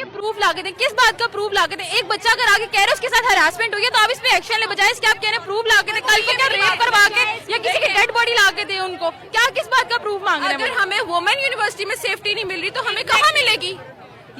ये प्रूफ लाके दें। किस बात का प्रूफ लाके दें? एक बच्चा अगर आगे कह रहे हैं उसके साथ हरासमेंट हुई है तो आप इस पे एक्शन ले, बजाय इसके आप कह रहे हैं प्रूफ लाके दें। कल को क्या रेप करवा के या किसी की डेड बॉडी लाके दें उनको? क्या किस बात का प्रूफ मांग रहे हैं? अगर हमें वुमेन यूनिवर्सिटी में सेफ्टी नहीं मिल रही तो हमें कहाँ मिलेगी?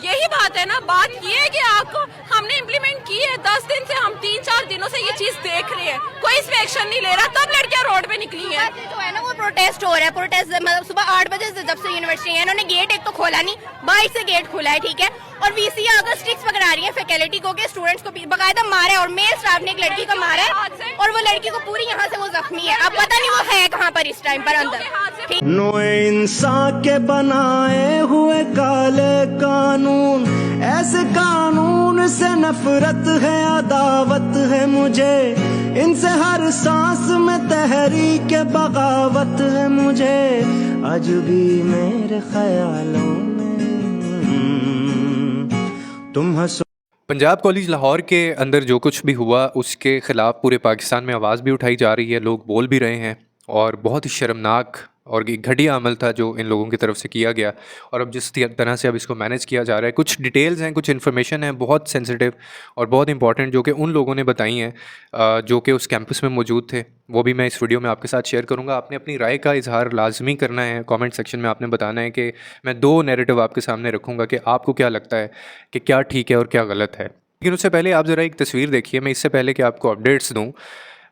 यही बात है ना। बात ये है कि आपको हमने इम्प्लीमेंट की है, 10 दिन से हम 3-4 दिनों से ये चीज देख रहे हैं, कोई इसमें एक्शन नहीं ले रहा, तब लड़कियां रोड पे निकली है। जो है ना वो प्रोटेस्ट हो रहा है। प्रोटेस्ट मतलब सुबह 8 बजे से जब से यूनिवर्सिटी है, इन्होंने गेट एक तो खोला नहीं, बाहर से गेट खुला है, ठीक है। और वीसी आकर स्टिक्स पकड़ा रही है फैकल्टी को कि स्टूडेंट्स को बकायदा मारा है, और मेल स्टाफ ने एक लड़की को मारा है और वो लड़की को पूरी यहाँ से वो जख्मी है। अब पता नहीं वो है कहाँ पर इस टाइम पर अंदर। नोए इंसान के बनाए हुए काले कानून, ऐसे कानून से नफरत है, अदावत है मुझे इनसे, हर सांस में तहरीक बगावत है मुझे, आज भी मेरे ख्यालों में तुम हंसो। पंजाब कॉलेज लाहौर के अंदर जो कुछ भी हुआ उसके ख़िलाफ़ पूरे पाकिस्तान में आवाज़ भी उठाई जा रही है, लोग बोल भी रहे हैं, और बहुत ही शर्मनाक और एक घटिया अमल था जो इन लोगों की तरफ से किया गया। और अब जिस तरह से अब इसको मैनेज किया जा रहा है, कुछ डिटेल्स हैं, कुछ इन्फॉर्मेशन है बहुत सेंसिटिव और बहुत इंपॉर्टेंट जो कि उन लोगों ने बताई हैं जो कि उस कैंपस में मौजूद थे, वो भी मैं इस वीडियो में आपके साथ शेयर करूंगा। आपने अपनी राय का इजहार लाजमी करना है, कमेंट सेक्शन में आपने बताना है कि मैं 2 नैरेटिव आपके सामने रखूँगा कि आपको क्या लगता है कि क्या ठीक है और क्या गलत है। लेकिन उससे पहले आप ज़रा एक तस्वीर देखिए। मैं इससे पहले कि आपको अपडेट्स दूँ,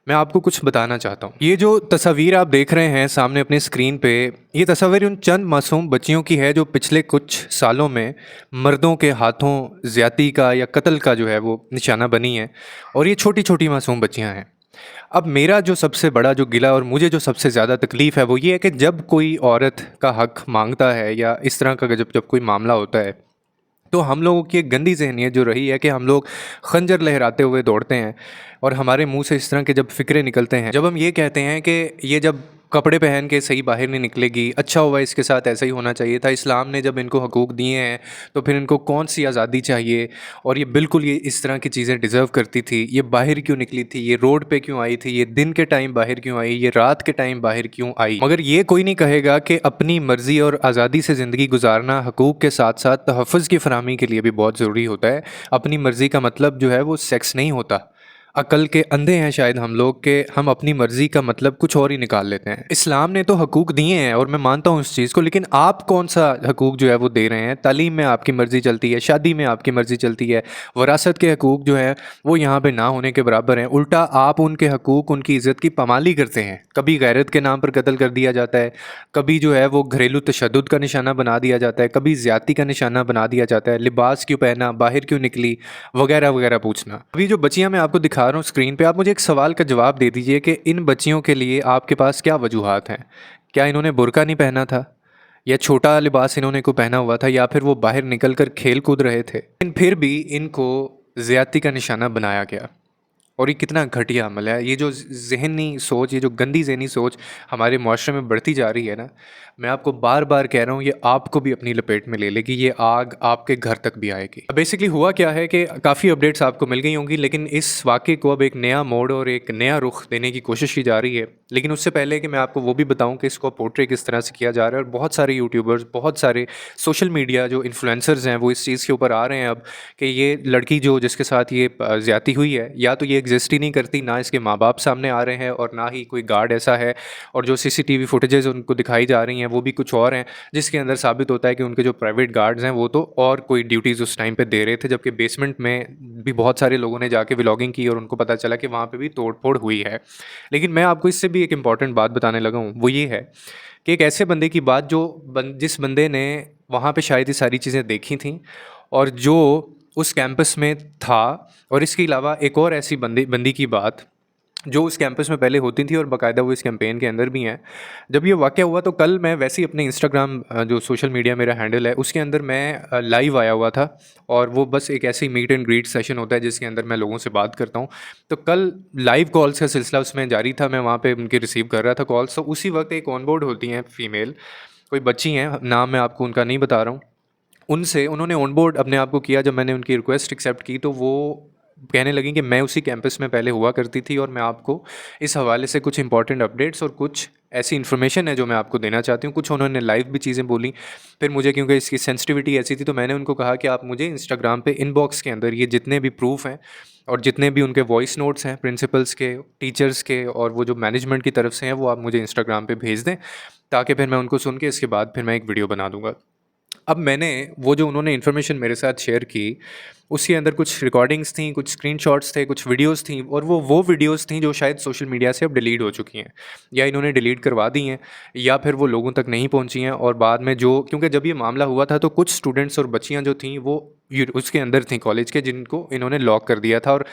मैं आपको कुछ बताना चाहता हूँ। ये जो तस्वीर आप देख रहे हैं सामने अपनी स्क्रीन पे, ये तस्वीर उन चंद मासूम बच्चियों की है जो पिछले कुछ सालों में मर्दों के हाथों ज़्यादती का या कत्ल का जो है वो निशाना बनी है, और ये छोटी छोटी मासूम बच्चियाँ हैं। अब मेरा जो सबसे बड़ा जो गिला और मुझे जो सबसे ज़्यादा तकलीफ़ है वो ये है कि जब कोई औरत का हक़ मांगता है या इस तरह का जब कोई मामला होता है, तो हम लोगों की एक गंदी जहनीत जो रही है कि हम लोग खंजर लहराते हुए दौड़ते हैं, और हमारे मुंह से इस तरह के जब फ़िक्रे निकलते हैं, जब हम ये कहते हैं कि ये जब कपड़े पहन के सही बाहर नहीं निकलेगी, अच्छा हुआ इसके साथ ऐसा ही होना चाहिए था, इस्लाम ने जब इनको हकूक़ दिए हैं तो फिर इनको कौन सी आज़ादी चाहिए, और ये बिल्कुल ये इस तरह की चीज़ें डिज़र्व करती थी, ये बाहर क्यों निकली थी, ये रोड पे क्यों आई थी, ये दिन के टाइम बाहर क्यों आई, ये रात के टाइम बाहर क्यों आई। मगर ये कोई नहीं कहेगा कि अपनी मर्ज़ी और आज़ादी से ज़िंदगी गुजारना हकूक़ के साथ साथ तहफ़्फ़ुज़ की फ़राहमी के लिए भी बहुत ज़रूरी होता है। अपनी मर्ज़ी का मतलब जो है वो सेक्स नहीं होता। अकल के अंधे हैं शायद हम लोग के हम अपनी मर्ज़ी का मतलब कुछ और ही निकाल लेते हैं। इस्लाम ने तो हकूक़ दिए हैं और मैं मानता हूँ इस चीज़ को, लेकिन आप कौन सा हकूक़ जो है वो दे रहे हैं? तालीम में आपकी मर्ज़ी चलती है, शादी में आपकी मर्ज़ी चलती है, वरासत के हकूक़ जो है वो यहाँ पे ना होने के बराबर हैं। उल्टा आप उनके हकूक़, उनकी इज़्ज़त की पामाली करते हैं। कभी गैरत के नाम पर कत्ल कर दिया जाता है, कभी जो है वो घरेलू तशद्दुद का निशाना बना दिया जाता है, कभी ज़्यादती का निशाना बना दिया जाता है, लिबास क्यों पहना, बाहर क्यों निकली, वगैरह वगैरह पूछना। अभी जो बच्चियाँ मैं आपको दिखा रहा हूँ स्क्रीन पे, आप मुझे एक सवाल का जवाब दे दीजिए कि इन बच्चियों के लिए आपके पास क्या वजूहात हैं? क्या इन्होंने बुर्का नहीं पहना था, या छोटा लिबास इन्होंने को पहना हुआ था, या फिर वो बाहर निकल कर खेल कूद रहे थे, लेकिन फिर भी इनको ज़्यादती का निशाना बनाया गया। और ये कितना घटिया अमल है। ये जो ज़हनी सोच, ये जो गंदी ज़हनी सोच हमारे मुआशरे में बढ़ती जा रही है ना, मैं आपको बार बार कह रहा हूँ, ये आपको भी अपनी लपेट में ले लेगी, ये आग आपके घर तक भी आएगी। बेसिकली हुआ क्या है कि काफ़ी अपडेट्स आपको मिल गई होंगी, लेकिन इस वाक़े को अब एक नया मोड़ और एक नया रुख देने की कोशिश की जा रही है। लेकिन उससे पहले कि मैं आपको वो भी बताऊँ कि इसको पोर्ट्रे किस तरह से किया जा रहा है, और बहुत सारे यूट्यूबर्स, बहुत सारे सोशल मीडिया जो इन्फ्लुएंसर्स हैं वो इस चीज़ के ऊपर आ रहे हैं अब कि ये लड़की जो जिसके साथ ये ज़्यादती हुई है, या तो ये एग्जिस्ट ही नहीं करती, ना इसके माँ बाप सामने आ रहे हैं, और ना ही कोई गार्ड ऐसा है, और जो सीसीटीवी फुटेजेस उनको दिखाई जा रही हैं वो भी कुछ और हैं, जिसके अंदर साबित होता है कि उनके जो प्राइवेट गार्ड्स हैं वो तो और कोई ड्यूटीज़ उस टाइम पे दे रहे थे, जबकि बेसमेंट में भी बहुत सारे लोगों ने जाके व्लॉगिंग की और उनको पता चला कि वहाँ पे भी तोड़ फोड़ हुई है। लेकिन मैं आपको इससे भी एक इम्पॉर्टेंट बात बताने लगा हूँ, वो ये है कि एक ऐसे बंदे की बात जिस बंदे ने वहाँ पर शायद ये सारी चीज़ें देखी थी, और जो उस कैंपस में था, और इसके अलावा एक और ऐसी बंदी की बात जो उस कैंपस में पहले होती थी और बाकायदा वो इस कैंपेन के अंदर भी हैं। जब ये वाक़या हुआ तो कल मैं वैसे ही अपने इंस्टाग्राम जो सोशल मीडिया मेरा हैंडल है उसके अंदर मैं लाइव आया हुआ था, और वो बस एक ऐसे ही मीट एंड ग्रीट सेशन होता है जिसके अंदर मैं लोगों से बात करता हूँ। तो कल लाइव कॉल्स का सिलसिला उसमें जारी था, मैं वहाँ पे उनके रिसीव कर रहा था कॉल्स। तो उसी वक्त एक ऑन बोर्ड होती हैं फ़ीमेल, कोई बच्ची हैं, नाम मैं आपको उनका नहीं बता रहा हूँ, उन्होंने ऑन बोर्ड अपने आप को किया। जब मैंने उनकी रिक्वेस्ट एक्सेप्ट की तो वो कहने लगी कि मैं उसी कैंपस में पहले हुआ करती थी, और मैं आपको इस हवाले से कुछ इंपॉर्टेंट अपडेट्स और कुछ ऐसी इन्फॉर्मेशन है जो मैं आपको देना चाहती हूँ। कुछ उन्होंने लाइव भी चीज़ें बोली, फिर मुझे क्योंकि इसकी सेंसिटिविटी ऐसी थी तो मैंने उनको कहा कि आप मुझे इंस्टाग्राम पे इनबॉक्स के अंदर ये जितने भी प्रूफ हैं और जितने भी उनके वॉइस नोट्स हैं प्रिंसिपल्स के, टीचर्स के और वो जो मैनेजमेंट की तरफ से हैं, वो आप मुझे इंस्टाग्राम पे भेज दें, ताकि फिर मैं उनको सुन के इसके बाद फिर मैं एक वीडियो बना दूँगा। अब मैंने वो जो उन्होंने इन्फॉर्मेशन मेरे साथ शेयर की, उसके अंदर कुछ रिकॉर्डिंग्स थी, कुछ स्क्रीनशॉट्स थे, कुछ वीडियोस थी, और वो वीडियोस थी जो शायद सोशल मीडिया से अब डिलीट हो चुकी हैं, या इन्होंने डिलीट करवा दी हैं, या फिर वो लोगों तक नहीं पहुंची हैं। और बाद में जो, क्योंकि जब ये मामला हुआ था तो कुछ स्टूडेंट्स और बच्चियां जो थीं वो उसके अंदर थी कॉलेज के, जिनको इन्होंने लॉक कर दिया था। और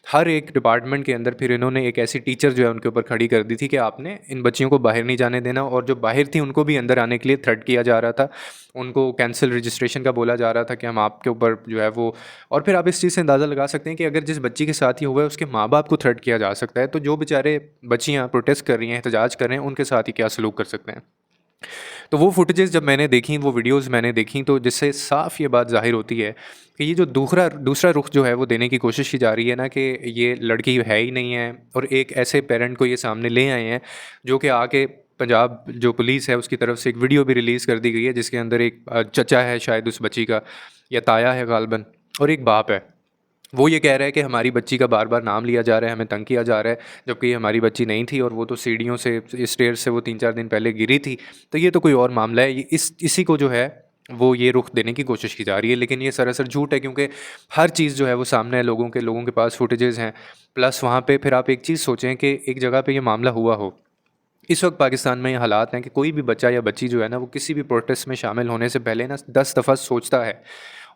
हर एक डिपार्टमेंट के अंदर फिर इन्होंने एक ऐसी टीचर जो है उनके ऊपर खड़ी कर दी थी कि आपने इन बच्चियों को बाहर नहीं जाने देना, और जो बाहर थी उनको भी अंदर आने के लिए थ्रेट किया जा रहा था, उनको कैंसिल रजिस्ट्रेशन का बोला जा रहा था कि हम आपके ऊपर जो है वो। और फिर आप इस चीज़ से अंदाज़ा लगा सकते हैं कि अगर जिस बच्ची के साथ ये हुआ है उसके माँ बाप को थ्रेट किया जा सकता है, तो जो बेचारे बच्चियाँ प्रोटेस्ट कर रही हैं, एहतजाज कर रहे हैं, उनके साथ ही क्या सलूक कर सकते हैं। तो वो फुटेजेस जब मैंने देखी, वो वीडियोज़ मैंने देखी, तो जिससे साफ़ ये बात ज़ाहिर होती है कि ये जो दूसरा रुख जो है वो देने की कोशिश की जा रही है ना, कि ये लड़की है ही नहीं है, और एक ऐसे पेरेंट को ये सामने ले आए हैं जो कि आके पंजाब जो पुलिस है उसकी तरफ से एक वीडियो भी रिलीज़ कर दी गई है, जिसके अंदर एक चचा है शायद उस बच्ची का, या ताया है गालबन, और एक बाप है। वो ये कह रहा है कि हमारी बच्ची का बार बार नाम लिया जा रहा है, हमें तंग किया जा रहा है, जबकि ये हमारी बच्ची नहीं थी, और वो तो सीढ़ियों से, स्टेयर्स से वो 3-4 दिन पहले गिरी थी। तो ये तो कोई और मामला है। ये इसी को जो है वो ये रुख देने की कोशिश की जा रही है, लेकिन ये सरासर झूठ है, क्योंकि हर चीज़ जो है वो सामने है, लोगों के पास फुटेजेस हैं। प्लस वहाँ पे फिर आप एक चीज़ सोचें कि एक जगह पे ये मामला हुआ हो, इस वक्त पाकिस्तान में ये हालात हैं कि कोई भी बच्चा या बच्ची जो है ना, वो किसी भी प्रोटेस्ट में शामिल होने से पहले ना 10 दफ़ा सोचता है।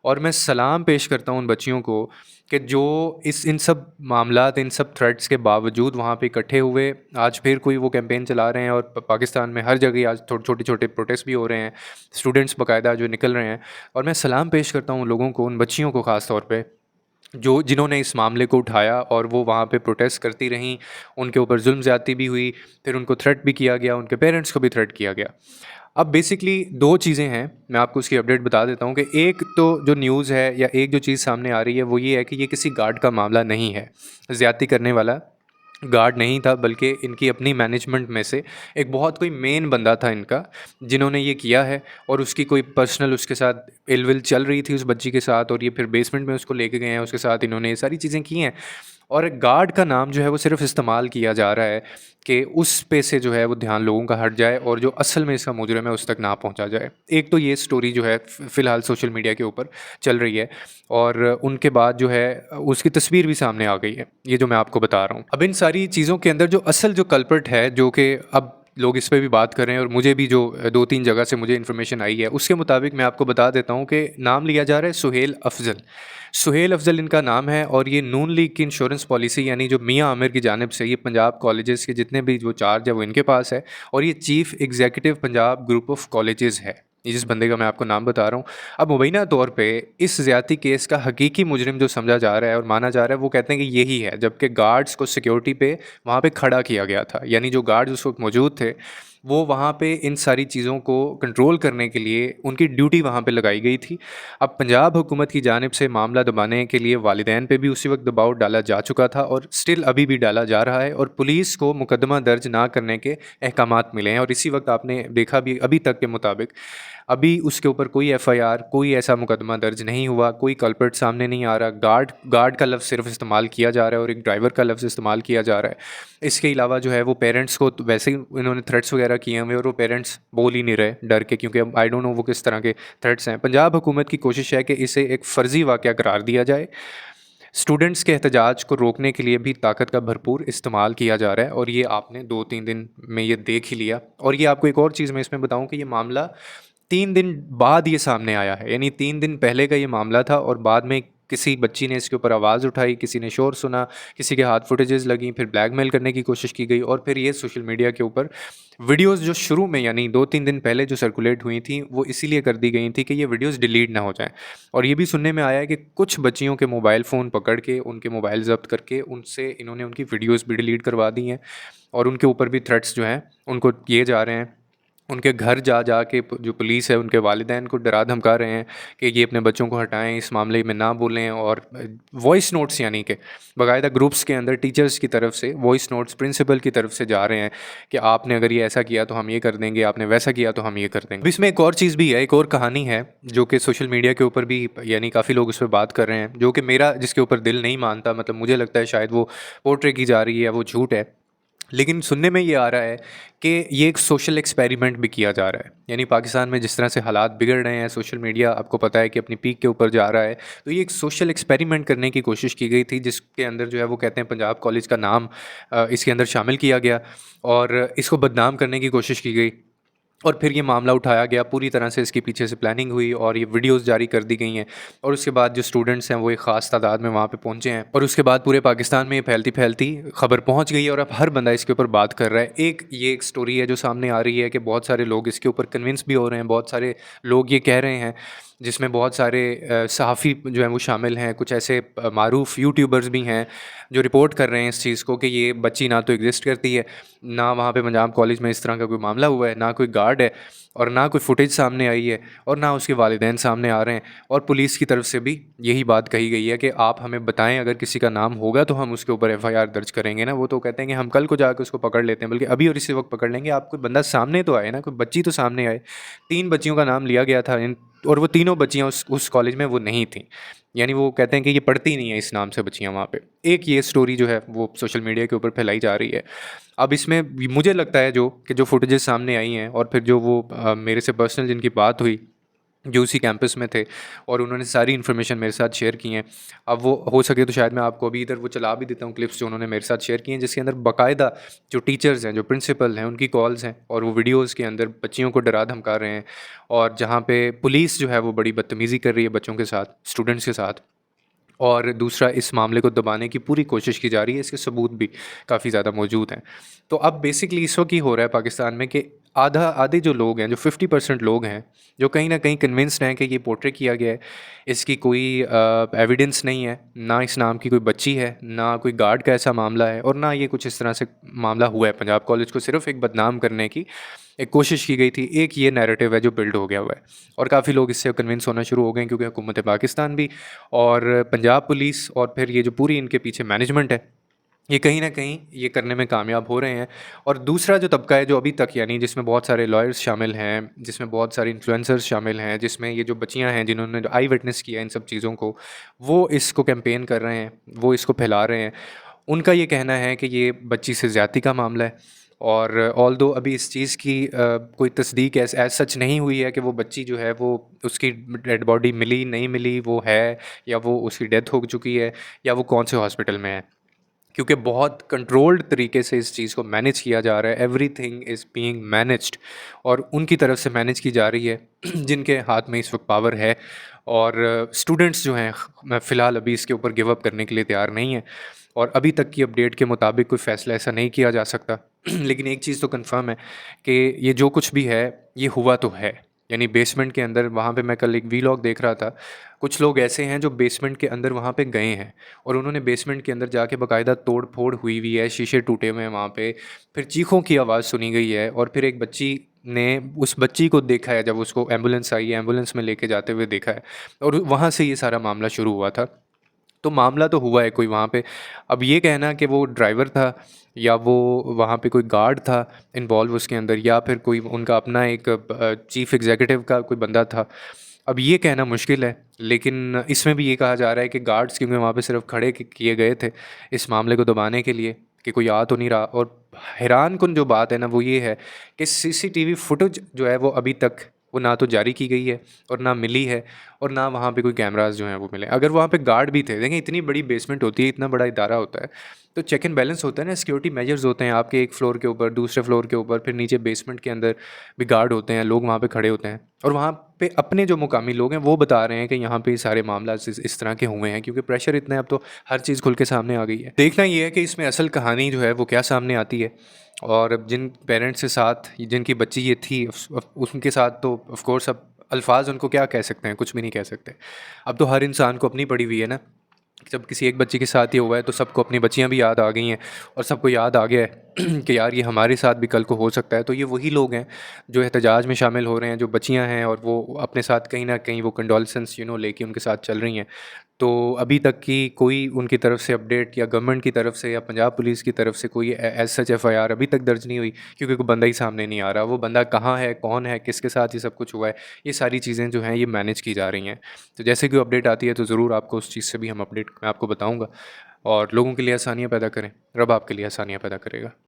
और मैं सलाम पेश करता हूँ उन बच्चियों को कि जो इन सब मामलात, इन सब थ्रेट्स के बावजूद वहाँ पे इकट्ठे हुए, आज फिर कोई वो कैंपेन चला रहे हैं, और पाकिस्तान में हर जगह आज छोटे छोटे प्रोटेस्ट भी हो रहे हैं, स्टूडेंट्स बाकायदा जो निकल रहे हैं। और मैं सलाम पेश करता हूँ उन लोगों को, उन बच्चियों को ख़ास तौर पे, जिन्होंने इस मामले को उठाया और वो वहाँ पे प्रोटेस्ट करती रहीं, उनके ऊपर जुल्म ज़्यादती भी हुई, फिर उनको थ्रेट भी किया गया, उनके पेरेंट्स को भी थ्रेट किया गया। अब बेसिकली 2 चीज़ें हैं, मैं आपको उसकी अपडेट बता देता हूँ कि एक तो जो न्यूज़ है या एक जो चीज़ सामने आ रही है वो ये है कि ये किसी गार्ड का मामला नहीं है, ज़्यादती करने वाला गार्ड नहीं था, बल्कि इनकी अपनी मैनेजमेंट में से एक बहुत कोई मेन बंदा था इनका, जिन्होंने ये किया है। और उसकी कोई पर्सनल उसके साथ इलविल चल रही थी उस बच्ची के साथ, और ये फिर बेसमेंट में उसको लेके गए हैं, उसके साथ इन्होंने ये सारी चीज़ें की हैं। और गार्ड का नाम जो है वो सिर्फ इस्तेमाल किया जा रहा है कि उस पे से जो है वो ध्यान लोगों का हट जाए, और जो असल में इसका मुजरिम है उस तक ना पहुंचा जाए। एक तो ये स्टोरी जो है फ़िलहाल सोशल मीडिया के ऊपर चल रही है, और उनके बाद जो है उसकी तस्वीर भी सामने आ गई है, ये जो मैं आपको बता रहा हूँ। अब इन सारी चीज़ों के अंदर जो असल जो कल्प्रिट है, जो कि अब लोग इस पे भी बात कर रहे हैं, और मुझे भी जो 2-3 जगह से मुझे इन्फॉर्मेशन आई है उसके मुताबिक मैं आपको बता देता हूँ कि नाम लिया जा रहा है सुहेल अफजल इनका नाम है। और ये नून लीग की इंश्योरेंस पॉलिसी, यानी जो मियां आमिर की जानिब से ये पंजाब कॉलेजेस के जितने भी वो चार्ज है वो इनके पास है, और ये chief executive Punjab group of colleges है, ये जिस बंदे का मैं आपको नाम बता रहा हूँ। अब मुबैना तौर पे इस ज़्यादती केस का हकीकी मुजरिम जो समझा जा रहा है और माना जा रहा है, वो कहते हैं कि यही है, जबकि गार्ड्स को सिक्योरिटी पे वहाँ पे खड़ा किया गया था, यानी जो गार्ड्स उस वक्त मौजूद थे वो वहाँ पे इन सारी चीज़ों को कंट्रोल करने के लिए उनकी ड्यूटी वहाँ पे लगाई गई थी। अब पंजाब हुकूमत की जानिब से मामला दबाने के लिए वालिदैन पे भी उसी वक्त दबाव डाला जा चुका था, और स्टिल अभी भी डाला जा रहा है, और पुलिस को मुकदमा दर्ज ना करने के अहकामात मिले हैं। और इसी वक्त आपने देखा भी अभी तक के मुताबिक अभी उसके ऊपर कोई FIR, कोई ऐसा मुकदमा दर्ज नहीं हुआ, कोई कल्प्रिट सामने नहीं आ रहा। गार्ड का लफ्ज़ सिर्फ इस्तेमाल किया जा रहा है, और एक ड्राइवर का लफ्ज़ इस्तेमाल किया जा रहा है। इसके अलावा जो है वो पेरेंट्स को तो वैसे ही इन्होंने थ्रेट्स वगैरह किए हुए, और वो पेरेंट्स बोल ही नहीं रहे डर के, क्योंकि आई डोंट नो वो किस तरह के थ्रेट्स हैं। पंजाब हुकूमत की कोशिश है कि इसे एक फ़र्ज़ी वाक़या करार दिया जाए। स्टूडेंट्स के एहतजाज को रोकने के लिए भी ताकत का भरपूर इस्तेमाल किया जा रहा है, और ये आपने 2-3 दिन में ये देख ही लिया। और ये आपको एक और चीज़ मैं इसमें बताऊं कि ये मामला 3 दिन बाद ये सामने आया है, यानी 3 दिन पहले का ये मामला था, और बाद में किसी बच्ची ने इसके ऊपर आवाज़ उठाई, किसी ने शोर सुना, किसी के हाथ फुटेजेस लगी, फिर ब्लैकमेल करने की कोशिश की गई, और फिर ये सोशल मीडिया के ऊपर वीडियोस जो शुरू में यानी 2-3 दिन पहले जो सर्कुलेट हुई थी वो इसीलिए कर दी गई थी कि ये वीडियोस डिलीट ना हो जाएं। और ये भी सुनने में आया है कि कुछ बच्चियों के मोबाइल फ़ोन पकड़ के, उनके मोबाइल जब्त करके उनसे इन्होंने उनकी वीडियोस भी डिलीट करवा दी हैं, और उनके ऊपर भी थ्रेट्स जो हैं उनको किए जा रहे हैं। उनके घर जा जा के जो पुलिस है उनके वालिदैन को डरा धमका रहे हैं कि ये अपने बच्चों को हटाएं, इस मामले में ना बोलें। और वॉइस नोट्स यानी कि बाकायदा ग्रुप्स के अंदर टीचर्स की तरफ से वॉइस नोट्स प्रिंसिपल की तरफ से जा रहे हैं कि आपने अगर ये ऐसा किया तो हम ये कर देंगे, आपने वैसा किया तो हम ये कर देंगे। अब इसमें एक और चीज़ भी है, एक और कहानी है जो कि सोशल मीडिया के ऊपर भी यानी काफ़ी लोग उस पर बात कर रहे हैं, जो कि मेरा जिसके ऊपर दिल नहीं मानता। मतलब मुझे लगता है शायद वो पोर्ट्रे की जा रही है, वो झूठ है, लेकिन सुनने में ये आ रहा है कि ये एक सोशल एक्सपेरिमेंट भी किया जा रहा है। यानी पाकिस्तान में जिस तरह से हालात बिगड़ रहे हैं, सोशल मीडिया आपको पता है कि अपनी पीक के ऊपर जा रहा है, तो ये एक सोशल एक्सपेरिमेंट करने की कोशिश की गई थी, जिसके अंदर जो है वो कहते हैं पंजाब कॉलेज का नाम इसके अंदर शामिल किया गया और इसको बदनाम करने की कोशिश की गई। और फिर ये मामला उठाया गया, पूरी तरह से इसके पीछे से प्लानिंग हुई और ये वीडियोस जारी कर दी गई हैं। और उसके बाद जो स्टूडेंट्स हैं वो एक ख़ास तादाद में वहाँ पे पहुँचे हैं और उसके बाद पूरे पाकिस्तान में ये फैलती फैलती ख़बर पहुँच गई है और अब हर बंदा इसके ऊपर बात कर रहा है। ये एक स्टोरी है जो सामने आ रही है कि बहुत सारे लोग इसके ऊपर कन्विंस भी हो रहे हैं, बहुत सारे लोग ये कह रहे हैं, जिसमें बहुत सारे सहाफ़ी जो हैं वो शामिल हैं, कुछ ऐसे मारूफ़ यूट्यूबर्स भी हैं जो रिपोर्ट कर रहे हैं इस चीज़ को कि ये बच्ची ना तो एग्जिस्ट करती है, ना वहाँ पे पंजाब कॉलेज में इस तरह का कोई मामला हुआ है, ना कोई गार्ड है और ना कोई फुटेज सामने आई है और ना उसके वालिदैन सामने आ रहे हैं। और पुलिस की तरफ से भी यही बात कही गई है कि आप हमें बताएं, अगर किसी का नाम होगा तो हम उसके ऊपर FIR दर्ज करेंगे ना। वो तो कहते हैं कि हम कल को जाकर उसको पकड़ लेते हैं, बल्कि अभी और इसी वक्त पकड़ लेंगे। आप कोई बंदा सामने तो आए ना, कोई बच्ची तो सामने आए। 3 बच्चियों का नाम लिया गया था और वो तीनों बच्चियाँ उस कॉलेज में वो नहीं थी, यानी वो कहते हैं कि ये पढ़ती नहीं है इस नाम से बच्चियाँ वहाँ पे। एक ये स्टोरी जो है वो सोशल मीडिया के ऊपर फैलाई जा रही है। अब इसमें मुझे लगता है जो फुटेजेस सामने आई हैं और फिर जो वो मेरे से पर्सनल जिनकी बात हुई, जो उसी कैंपस में थे और उन्होंने सारी इन्फॉर्मेशन मेरे साथ शेयर की हैं। अब वो हो सके तो शायद मैं आपको अभी इधर वो चला भी देता हूँ क्लिप्स जो उन्होंने मेरे साथ शेयर की हैं, जिसके अंदर बाकायदा जो टीचर्स हैं, जो प्रिंसिपल हैं, उनकी कॉल्स हैं और वो वीडियोज़ के अंदर बच्चियों को डरा धमका रहे हैं। और जहाँ पे पुलिस जो है वो बड़ी बदतमीज़ी कर रही है बच्चों के साथ, स्टूडेंट्स के साथ। और दूसरा, इस मामले को दबाने की पूरी कोशिश की जा रही है, इसके सबूत भी काफ़ी ज़्यादा मौजूद हैं। तो अब बेसिकली इस वक्त ही हो रहा है पाकिस्तान में कि आधे जो लोग हैं, जो 50% लोग हैं, जो कहीं ना कहीं कन्विंस्ड हैं कि ये पोर्ट्रे किया गया है, इसकी कोई एविडेंस नहीं है, ना इस नाम की कोई बच्ची है, ना कोई गार्ड का ऐसा मामला है और ना ये कुछ इस तरह से मामला हुआ है। पंजाब कॉलेज को सिर्फ एक बदनाम करने की एक कोशिश की गई थी, एक ये नैरेटिव है जो बिल्ड हो गया हुआ है और काफ़ी लोग इससे कन्विंस होना शुरू हो गए, क्योंकि हुकूमत पाकिस्तान भी और पंजाब पुलिस और फिर ये जो पूरी इनके पीछे मैनेजमेंट है, ये कहीं ना कहीं ये करने में कामयाब हो रहे हैं। और दूसरा जो तबका है जो अभी तक, यानी जिसमें बहुत सारे लॉयर्स शामिल हैं, जिसमें बहुत सारे इन्फ्लुएंसर्स शामिल हैं, जिसमें ये जो बच्चियां हैं जिन्होंने आई विटनेस किया इन सब चीज़ों को, वो इसको कैंपेन कर रहे हैं, वो इसको फैला रहे हैं। उनका ये कहना है कि ये बच्ची से ज़्यादती का मामला है और ऑल्दो अभी इस चीज़ की कोई तस्दीक एज सच नहीं हुई है कि वो बच्ची जो है वो उसकी डेड बॉडी मिली नहीं मिली, वो है या वो उसकी डेथ हो चुकी है या वो कौन से हॉस्पिटल में है, क्योंकि बहुत कंट्रोल्ड तरीके से इस चीज़ को मैनेज किया जा रहा है। एवरीथिंग इज़ बीइंग मैनेज्ड और उनकी तरफ से मैनेज की जा रही है जिनके हाथ में इस वक्त पावर है। और स्टूडेंट्स जो हैं फ़िलहाल अभी इसके ऊपर गिव अप करने के लिए तैयार नहीं है और अभी तक की अपडेट के मुताबिक कोई फ़ैसला ऐसा नहीं किया जा सकता। लेकिन एक चीज़ तो कंफर्म है कि ये जो कुछ भी है ये हुआ तो है, यानी बेसमेंट के अंदर। वहाँ पे मैं कल एक वीलॉग देख रहा था, कुछ लोग ऐसे हैं जो बेसमेंट के अंदर वहाँ पे गए हैं और उन्होंने बेसमेंट के अंदर जाके बाकायदा तोड़ फोड़ हुई हुई है, शीशे टूटे हुए हैं वहाँ पे, फिर चीखों की आवाज़ सुनी गई है और फिर एक बच्ची ने उस बच्ची को देखा है, जब उसको एम्बुलेंस आई है, एम्बुलेंस में लेके जाते हुए देखा है और वहाँ से ये सारा मामला शुरू हुआ था। तो मामला तो हुआ है कोई वहाँ पे। अब ये कहना कि वो ड्राइवर था या वो वहाँ पे कोई गार्ड था इन्वॉल्व उसके अंदर, या फिर कोई उनका अपना एक चीफ़ एग्जीक्यूटिव का कोई बंदा था, अब ये कहना मुश्किल है। लेकिन इसमें भी ये कहा जा रहा है कि गार्ड्स क्योंकि वहाँ पे सिर्फ खड़े किए गए थे इस मामले को दबाने के लिए कि कोई आ तो नहीं रहा। और हैरान कुन जो बात है ना वो ये है कि CCTV फुटेज जो है वो अभी तक वो ना तो जारी की गई है और ना मिली है और ना वहाँ पे कोई कैमरास जो हैं वो मिले। अगर वहाँ पे गार्ड भी थे, देखें इतनी बड़ी बेसमेंट होती है, इतना बड़ा इदारा होता है, तो चेक एंड बैलेंस होता है ना, सिक्योरिटी मेजर्स होते हैं आपके एक फ्लोर के ऊपर, दूसरे फ्लोर के ऊपर, फिर नीचे बेसमेंट के अंदर भी गार्ड होते हैं, लोग वहाँ पे खड़े होते हैं और वहाँ पे अपने जो मुकामी लोग हैं वो बता रहे हैं कि यहाँ पे ये सारे मामला इस तरह के हुए हैं, क्योंकि प्रेशर इतना है, अब तो हर चीज़ खुल के सामने आ गई है। देखना ये है कि इसमें असल कहानी जो है वो क्या सामने आती है और जिन पेरेंट्स के साथ जिनकी बच्ची ये थी उनके साथ तो ऑफ कोर्स अब अल्फाज उनको क्या कह सकते हैं, कुछ भी नहीं कह सकते। अब तो हर इंसान को अपनी पड़ी हुई है ना जब किसी एक बच्चे के साथ ये हुआ है तो सबको अपनी बच्चियां भी याद आ गई हैं और सबको याद आ गया है कि यार ये हमारे साथ भी कल को हो सकता है। तो ये वही लोग हैं जो एहतजाज में शामिल हो रहे हैं, जो बच्चियां हैं और वो अपने साथ कहीं ना कहीं वो कंडोलेंस लेके उनके साथ चल रही हैं। तो अभी तक की कोई उनकी तरफ से अपडेट या गवर्नमेंट की तरफ से या पंजाब पुलिस की तरफ से कोई एज सच FIR अभी तक दर्ज नहीं हुई, क्योंकि कोई बंदा ही सामने नहीं आ रहा। वो बंदा कहाँ है, कौन है, किसके साथ ये सब कुछ हुआ है, ये सारी चीज़ें जो हैं ये मैनेज की जा रही हैं। तो जैसे कि अपडेट आती है तो ज़रूर आपको उस चीज़ से भी हम अपडेट मैं आपको बताऊँगा। और लोगों के लिए आसानियाँ पैदा करें, रब आपके लिए आसानियाँ पैदा करेगा।